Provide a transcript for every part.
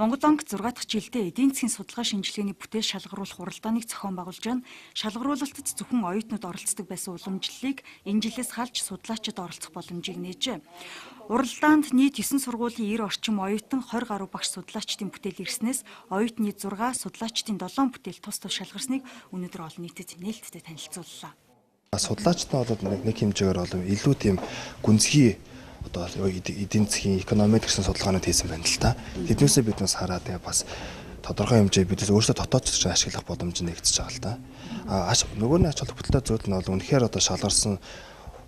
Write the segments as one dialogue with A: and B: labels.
A: Монгол банк 6 дахь жилдээ эдийн засгийн судалгаа шинжилгээний бүтээл шалгаруулах уралдааныг зохион байгуулж байна. Шалгаруулалтад зөвхөн оюутнууд оролцдог байсан уламжлалыг энэ жилээс халж судлаачид оролцох боломжийг нээжээ. Уралдаанд нийт 9 сургуулийн 90 орчим оюутан 20 гаруй багш судлаачдын бүтээл ирснээс оюутны 6 судлаачдын 7 бүтээл тус тус шалгарсныг өнөөдөр олон нийтэд нээлттэй танилцууллаа.
B: Судлаачтай болоод нэг хэмжээгээр бол илүү тийм гүнзгий одоо эдийн засгийн экономик гэсэн судалгаанууд хийсэн байна л та. Тэднээсээ биднээс хараад бас тодорхой хэмжээ бидээс өөрсдөө дотоод ч ашиглах боломж нэгдэж байгаа л та. Нөгөө нь ач холбогдолтой зүйл нь бол үнэхээр одоо шалгарсан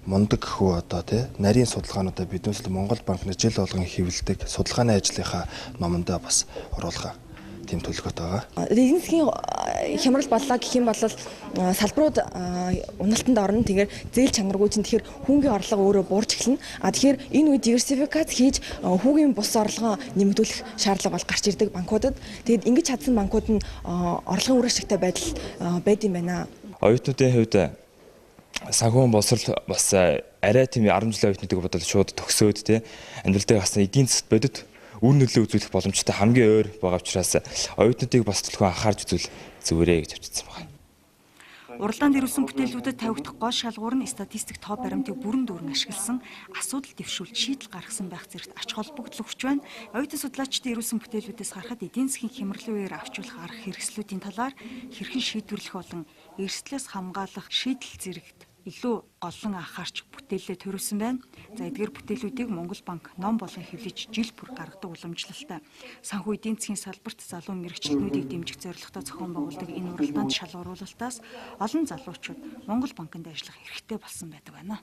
B: мундаг хөө одоо нарийн судалгаануудаа биднээс Монгол банкны жил болгон хэвлэдэг судалгааны ажлынхаа номондоо бас оруулах тийм төлөвлөгөөтэй байгаа.
C: Эдийн засгийн хямрал боллоо гэх юм бол салбарууд уналтанд орно. Тэгэхээр зээл чанаргүй чинь тэгэхээр хүүгийн орлого өөрөө буурч эхэлнэ. Тэгэхээр энэ үед диверсификац хийж хүүгийн бус орлогоо нэмэгдүүлэх шаардлага бол гарч ирдэг банкудад. Тэгэд ингэж чадсан банкуд нь орлогын үр ашигтай байдал байд юм байна.
D: Оюутнуудын хувьд санхүү боловсрол бас арай тийм 10 жилийн оюутнуудыг бодвол шууд төгсөөд амьдралдаа бас эдийн засгт бодит үр нөлөө үзүүлэх боломжтой хамгийн ойр байгаа учраас оюутнуудыг бас төлхөө анхаарч үзвэл зүгээрээ гэж авчирсан байна.
A: Уралдаанд ирүүлсэн бүтээлүүдэд тавигдах гол шалгуур нь статистик тоо баримтыг бүрэн дүүрэн ашигласан асуудал дэвшүүлж шийдэл гаргасан байх зэрэгт ач холбогдол өгч байна. Оюутан судлаачдын ирүүлсэн бүтээлүүдээс харахад эдийн засгийн хямралын үеэр авчруулах арга хэрэгслүүдийн талаар хэрхэн шийдвэрлэх болон эрсдлээс хамгаалах шийдэл зэрэгт илүү олон анхаарч бүтээлээ төрүүлсэн байна. За эдгээр бүтээлүүдийг Монгол банк ном болон хэвлэж жил бүр гаргадаг уламжлалтай. Санхүү эдийн засгийн салбарт залуу мэрэгчлэнүүдийг дэмжих зорилготой зохион байгуулдаг энэ уралдаанд шалгаруулалтаас олон залуучууд Монгол банкнд ажиллах эрхтэй болсон байдаг байна.